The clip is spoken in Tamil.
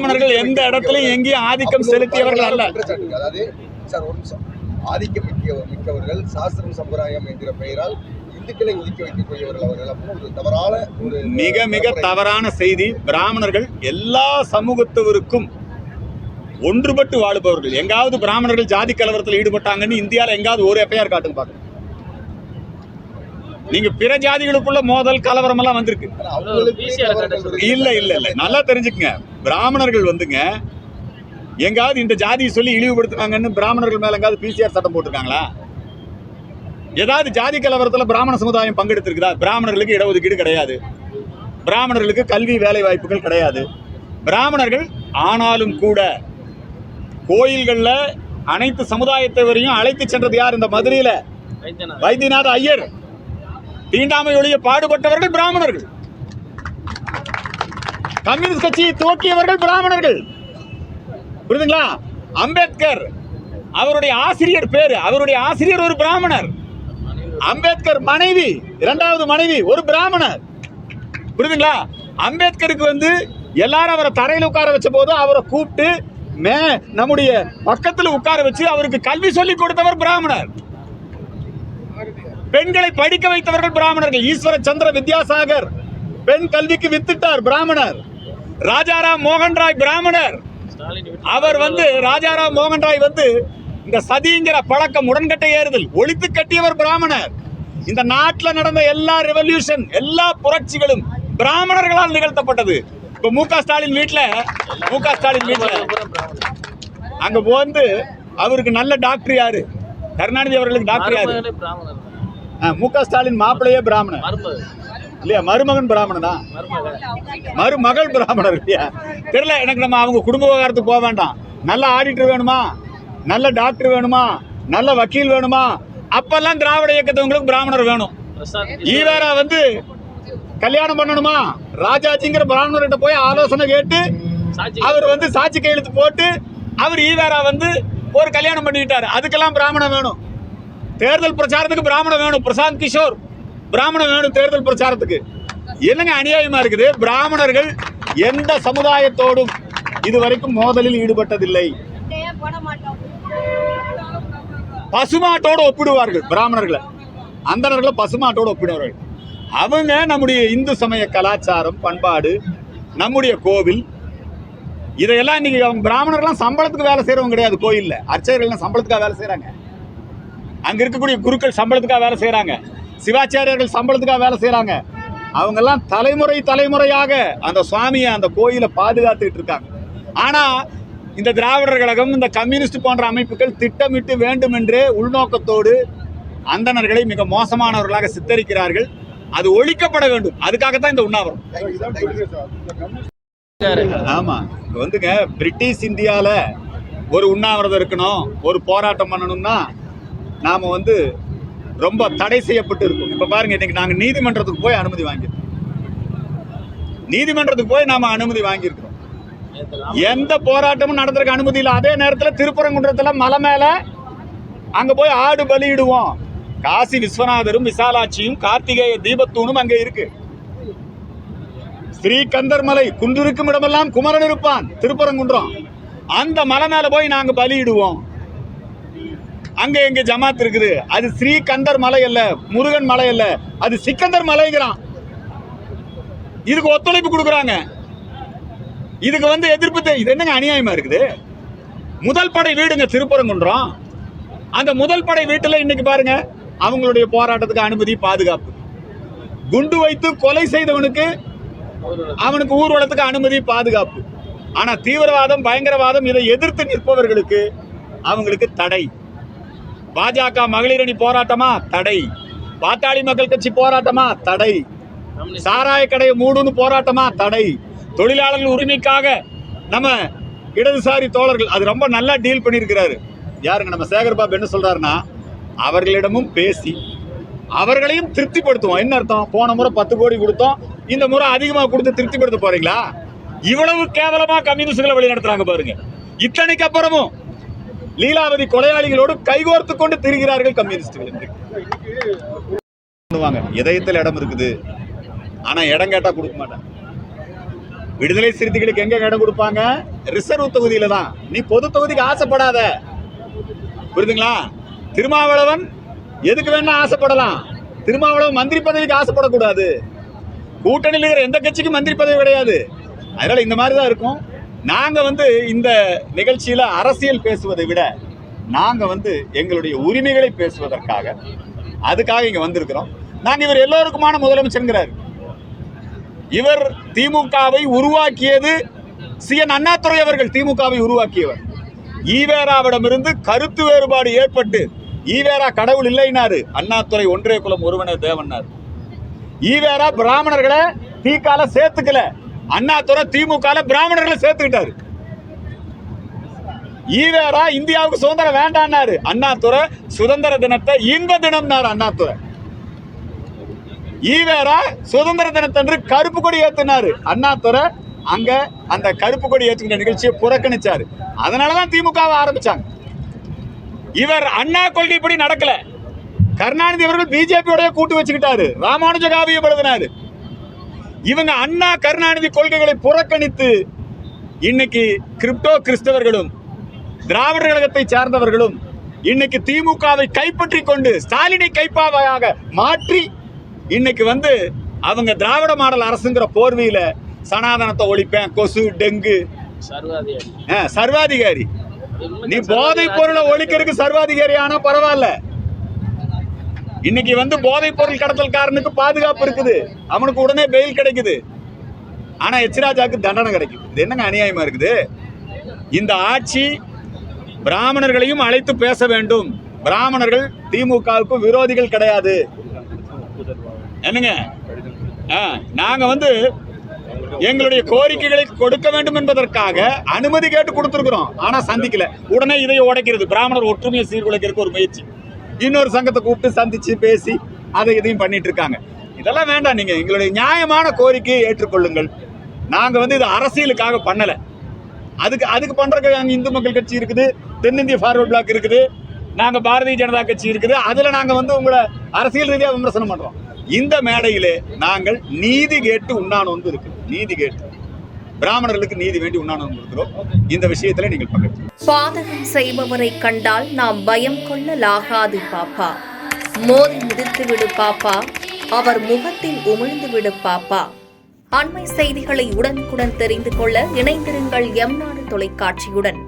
பிராமணர்கள் எந்த இடத்துலயும் எங்கேயும் ஆதிக்கம் செலுத்தியவர்கள் அல்ல. அதாவது சார் ஒரு நிமிஷம், ஆதிக்கம் மிக்கவர்கள் சாஸ்திரம் சம்பிரதாயம் என்கிற பெயரால் இந்துக்களை ஒதுக்கி வைக்கக்கூடியவர்கள் அவர்கள் அப்படின்னு ஒரு தவறான ஒரு மிக மிக தவறான செய்தி. பிராமணர்கள் எல்லா சமூகத்தவருக்கும் ஒன்றுபட்டு வாழுபவர்கள். எங்காவது பிராமணர்கள் ஜாதி கலவரத்தில் ஈடுபட்டாங்கன்னு இந்தியாவில் எங்காவது ஒரு எஃப்ஐஆர் காட்டுங்க பாருங்க. நீங்க பிற ஜாதிகளுக்குள்ள மோதல் கலவரம் எல்லாம் வந்திருக்கு. இல்ல இல்ல இல்ல, நல்லா தெரிஞ்சுக்கங்க. பிராமணர்கள் வந்துங்க எங்காவது இந்த ஜாதியை சொல்லி இழிவுபடுத்துறாங்கன்னு பிராமணர்கள் மேல எங்காவது பிசிஆர் சட்டம் போட்டிருக்காங்களா? ஏதாவது ஜாதி கலவரத்தில் பிராமண சமுதாயம் பங்கெடுத்திருக்குதா? பிராமணர்களுக்கு இடஒதுக்கீடு கிடையாது, பிராமணர்களுக்கு கல்வி வேலை வாய்ப்புகள் கிடையாது. பிராமணர்கள் ஆனாலும் கூட கோயில்கள்ல அனைத்து சமுதாயத்தவரையும் அழைத்து சென்றது யார்? இந்த மதுரையில வைத்தியநாத ஐயர். தீண்டாமை ஒழிய பாடுபட்டவர்கள் பிராமணர்கள். கம்யூனிஸ்ட் கட்சியை துவக்கியவர்கள் பிராமணர்கள். புரியுதுங்களா? அம்பேத்கர் அவருடைய ஆசிரியர் பேரு, அவருடைய ஆசிரியர் ஒரு பிராமணர். அம்பேத்கர் மனைவி, இரண்டாவது மனைவி ஒரு பிராமணர். புரியுதுங்களா? அம்பேத்கருக்கு வந்து எல்லாரும் அவரை தரையில் உட்கார வச்ச போது அவரை கூப்பிட்டு நம்முடைய பக்கத்தில் உட்கார வச்சு அவருக்கு கல்வி சொல்லி கொடுத்தவர் பிராமணர். பெண்களை படிக்க வைத்தவர்கள் பிராமணர்கள். ஈஸ்வர சந்திர வித்யாசாகர் பெண் கல்விக்கு வித்திட்டார், பிராமணர். ராஜாராம் மோகன் ராய் பிராமணர். அவர் வந்து ராஜாராம் மோகன் ராய் வந்து இந்த சதிங்கிற பழக்கம், உடன்கட்டை ஏறுதல் ஒழித்து கட்டியவர் பிராமணர். இந்த நாட்டில் நடந்த எல்லா ரெவல்யூஷன், எல்லா புரட்சிகளும் பிராமணர்களால் நிகழ்த்தப்பட்டது. இப்ப மு.க. ஸ்டாலின் வீட்டுல அங்க வந்து அவருக்கு நல்ல டாக்டர் யாரு? கருணாநிதி அவர்களுக்கு டாக்டர் யாரு? மு.க. ஸ்டாலின் மாப்பிள்ளையே பிராமணன் இல்லையா? மருமகன் பிராமணனா? மருமகள் பிராமணர் இல்லையா? தெரியல எனக்கு. நம்ம அவங்க குடும்ப விவகாரத்துக்கு போக வேண்டாம். நல்ல ஆடிட்டர் வேணுமா, நல்ல டாக்டர் வேணுமா, நல்ல வக்கீல் வேணுமா? அப்பெல்லாம் திராவிட இயக்கத்தவங்களுக்கு பிராமணர் வேணும். ஈவேரா வந்து கல்யாணம் பண்ணணுமா, ராஜாஜிங்கிற பிராமணர்கிட்ட போய் ஆலோசனை கேட்டு அவர் வந்து சாட்சி கையெழுத்து போட்டு அவர் ஈவேரா வந்து ஒரு கல்யாணம் பண்ணிக்கிட்டாரு. அதுக்கெல்லாம் பிராமணம் வேணும். தேர்தல் பிரச்சாரத்துக்கு பிராமணம் வேணும். பிரசாந்த் கிஷோர் பிராமணம் வேணும் தேர்தல் பிரச்சாரத்துக்கு. என்னங்க அநியாயமா இருக்குது? பிராமணர்கள் எந்த சமுதாயத்தோடும் இதுவரைக்கும் மோதலில் ஈடுபட்டதில்லை. பசுமாட்டோடு ஒப்பிடுவார்கள் பிராமணர்களை, அந்தணர்களை பசுமாட்டோடு ஒப்பிடுவார்கள். அவங்க நம்முடைய இந்து சமய கலாச்சாரம், பண்பாடு, நம்முடைய கோவில், இதையெல்லாம் இன்னைக்கு அவங்க பிராமணர்கள்லாம் சம்பளத்துக்கு வேலை செய்யறவங்க கிடையாது. கோயில்ல அர்ச்சகர்கள் சம்பளத்துக்காக வேலை செய்யறாங்க. அங்க இருக்கக்கூடிய குருக்கள் சம்பளத்துக்காக வேலை செய்யறாங்க. சிவாச்சாரியர்கள் சம்பளத்துக்காக வேலை செய்யறாங்க. அவங்க எல்லாம் தலைமுறையாக அந்த சுவாமியை, அந்த கோயிலை பாதுகாத்துட்டு இருக்காங்க. ஆனா இந்த திராவிடர் கழகம், இந்த கம்யூனிஸ்ட் போன்ற அமைப்புகள் திட்டமிட்டு வேண்டுமென்றே உள்நோக்கத்தோடு அந்தணர்களை மிக மோசமானவர்களாக சித்தரிக்கிறார்கள். அது ஒழிக்கப்பட வேண்டும். அதுக்காகத்தான் இந்த உண்ணாவிரம். ஆமா, வந்துங்க பிரிட்டிஷ் இந்தியால ஒரு உண்ணாவிரதம் இருக்கணும், ஒரு போராட்டம் பண்ணணும்னா நாம வந்து ரொம்ப தடை செய்யப்பட்டு இருக்கும். இப்ப பாருங்க, இன்னைக்கு நாங்க நீதிமன்றத்துக்கு போய் அனுமதி வாங்கியிருக்கோம். நீதிமன்றத்துக்கு போய் நாம அனுமதி வாங்கியிருக்கிறோம். எந்த போராட்டமும் நடந்திருக்க அனுமதி இல்லை. அதே நேரத்தில் திருப்பரங்குன்றத்துல மலை மேல அங்க போய் ஆடு பலியிடுவோம். காசி விஸ்வநாதரும் விசாலாட்சியும் கார்த்திகேய தீபத்தூணும் அங்கே இருக்கு. ஸ்ரீகந்தர் மலை, குன்றிருக்கும் இடமெல்லாம் குமரன் இருப்பான், திருப்பரங்குன்றம். அந்த மலை மேல போய் நாங்க பலியிடுவோம். அங்க எங்க ஜமாத் இருக்குது. அது ஸ்ரீகந்தர் மலை அல்ல, முருகன் மலை அல்ல, அது சிக்கந்தர் மலைங்கிறான். இதுக்கு ஒத்துழைப்பு கொடுக்குறாங்க. இதுக்கு வந்து எதிர்ப்பு. இது என்னங்க அநியாயமா இருக்குது? முதல் படை வீடுங்க திருப்பரங்குன்றம். அந்த முதல் படை வீட்டுல இன்னைக்கு பாருங்க, அவங்களுடைய போராட்டத்துக்கு அனுமதி, பாதுகாப்பு. குண்டு வைத்து கொலை செய்தவனுக்கு அவனுக்கு ஊர்வலத்துக்கு அனுமதி, பாதுகாப்பு. ஆனா தீவிரவாதம், பயங்கரவாதம் இதை எதிர்த்து நிற்பவர்களுக்கு அவங்களுக்கு தடை. பாஜக மகளிரணி போராட்டமா தடை, பாட்டாளி மக்கள் கட்சி போராட்டமா தடை, சாராய கடையை மூடுன்னு போராட்டமா தடை, தொழிலாளர்கள் உரிமைக்காக நம்ம இடதுசாரி தோழர்கள் அது ரொம்ப நல்லா டீல் பண்ணியிருக்கிறாரு. யாருங்க நம்ம சேகர் பாபு என்ன சொல்றாருன்னா, அவர்களிடமும் பேசி அவர்களையும் திருப்திப்படுத்துவோம். என்ன அர்த்தம்? போன முறை 10 கோடி கொடுத்தோம், இந்த முறை அதிகமாக கொடுத்து திருப்திப்படுத்த போறீங்களா? இவ்வளவு கேவலமா கம்யூனிஸ்டுகளை வழி நடத்துறாங்க பாருங்க. இத்தனைக்கு அப்புறமும் லீலாவதி கொலையாளிகளோடு கைகோர்த்து கொண்டு திரிகிறார்கள் கம்யூனிஸ்டுகள். இதயத்தில் இடம் இருக்குது, ஆனா இடம் கேட்டா கொடுக்க மாட்டாங்க. விடுதலை சிறுத்தைகளுக்கு எங்க இடம் கொடுப்பாங்க? ரிசர்வ் தொகுதியில தான். நீ பொது தொகுதிக்கு ஆசைப்படாத, புரியுதுங்களா? திருமாவளவன் எதுக்கு வேணா ஆசைப்படலாம். திருமாவளவன் மந்திரி பதவிக்கு ஆசைப்படக்கூடாது. கூட்டணியில் இருக்கிற எந்த கட்சிக்கும் மந்திரி பதவி கிடையாது. அதனால இந்த மாதிரி தான் இருக்கும். நாங்க இந்த நிகழ்ச்சியில அரசியல் பேசுவதை விட நாங்க எங்களுடைய உரிமைகளை பேசுவதற்காக அதுக்காக இங்க வந்திருக்கிறோம். நாங்க இவர் எல்லோருக்குமான முதலமைச்சர்ங்கிறார். இவர் திமுகவை உருவாக்கியது சி.என். அண்ணாதுரை அவர்கள். திமுகவை உருவாக்கியவர். ஈவேராவிடமிருந்து கருத்து வேறுபாடு ஏற்பட்டு ஈவேரா கடவுள் இல்லைனாரு, அண்ணாதுரை ஒன்றே குலம் ஒருவனே தேவன்னார். ஈவேரா பிராமணர்களை தீக்கால சேர்த்துக்கல, அண்ணாதுரை திமுக பிராமணர்களை சேர்த்துக்கிட்டாரு. ஈவேரா இந்தியாவுக்கு சுதந்திரம் வேண்டான்னாரு, அண்ணாதுரை சுதந்திர தினத்தை இன்ப தினம்னாரு. அண்ணாதுரை ஈவேரா சுதந்திர தினத்தன்று கருப்பு கொடி ஏத்துனாரு, அண்ணாதுரை அங்க அந்த கருப்பு கொடி ஏற்றுகிற நிகழ்ச்சியை புறக்கணிச்சாரு. அதனாலதான் திமுகவை ஆரம்பிச்சாங்க. இவர் அண்ணா கொள்கைப்படி நடக்கல. கருணாநிதி அவர்கள் பிஜேபியோட கூட்டு வச்சுக்கிட்டாரு, ராமானுஜ காவியம் எழுதினாரு. இவங்க அண்ணா கருணாநிதி கொள்கைகளை புறக்கணித்து இன்னைக்கு கிரிப்டோ கிறிஸ்தவர்களும் திராவிடர் கழகத்தை சார்ந்தவர்களும் இன்னைக்கு திமுகவை கைப்பற்றி கொண்டு ஸ்டாலினை கைப்பாவையாக மாற்றி இன்னைக்கு அவங்க திராவிட மாடல் அரசுங்கிற போர்வையில சனாதனத்தை ஒழிப்பேன், கொசு, டெங்கு, சர்வாதிகாரி. நீ போதை பொருளை ஒழிக்கிறதுக்கு சர்வாதிகாரி ஆனா பரவாயில்ல. இன்னைக்கு போதைப் பொருள் கடத்தல்காரனுக்கு பாதுகாப்பு இருக்குது, அவனுக்கு உடனே பெயில் கிடைக்குது. ஆனா எச்ராஜாக்கு தண்டனை கிடைக்குது. இது என்னங்க அநியாயமா இருக்குது? இந்த ஆட்சி பிராமணர்களையும் அழைத்து பேச வேண்டும். பிராமணர்கள் திமுகவுக்கு விரோதிகள் கிடையாது. என்னங்க, நாங்க எங்களுடைய கோரிக்கைகளை கொடுக்க வேண்டும் என்பதற்காக அனுமதி கேட்டு கொடுத்திருக்கிறோம். ஆனா சந்திக்கல. உடனே இதை உடைக்கிறது, பிராமணர் ஒற்றுமையை சீர்குலைக்கிறதுக்கு ஒரு முயற்சி. இன்னொரு சங்கத்தை கூப்பிட்டு சந்திச்சு பேசி அதை இதையும் பண்ணிட்டு இருக்காங்க. இதெல்லாம் வேண்டாம். நீங்க எங்களுடைய நியாயமான கோரிக்கையை ஏற்றுக்கொள்ளுங்கள். நாங்க இது அரசியலுக்காக பண்ணல. அதுக்கு பண்றதுக்கு அங்க இந்து மக்கள் கட்சி இருக்குது, தென்னிந்திய ஃபார்வர்ட் பிளாக் இருக்குது, நாங்க பாரதிய ஜனதா கட்சி இருக்குது. அதுல நாங்க உங்களை அரசியல் ரீதியா விமர்சனம் பண்றோம். இந்த மேடையிலே நாங்கள் நீதி கேட்டு உண்ணானோந்து இருக்கு. நீதி கேட்டு பிராமணர்களுக்கு நீதி வேண்டி உண்ணானோந்து இருக்கிறோம். இந்த விஷயத்துல நீங்கள் பங்கேற்று பாதகம் செய்பவரை கண்டால் நாம் பயம் கொள்ளலாகாது பாப்பா. மோதி மிதித்து விடு பாப்பா, அவர் முகத்தில் உமிழ்ந்து விடு பாப்பா. அண்மை செய்திகளை உடனுக்குடன் தெரிந்து கொள்ள இணைந்திருங்கள் எம் நாடு தொலைக்காட்சியுடன்.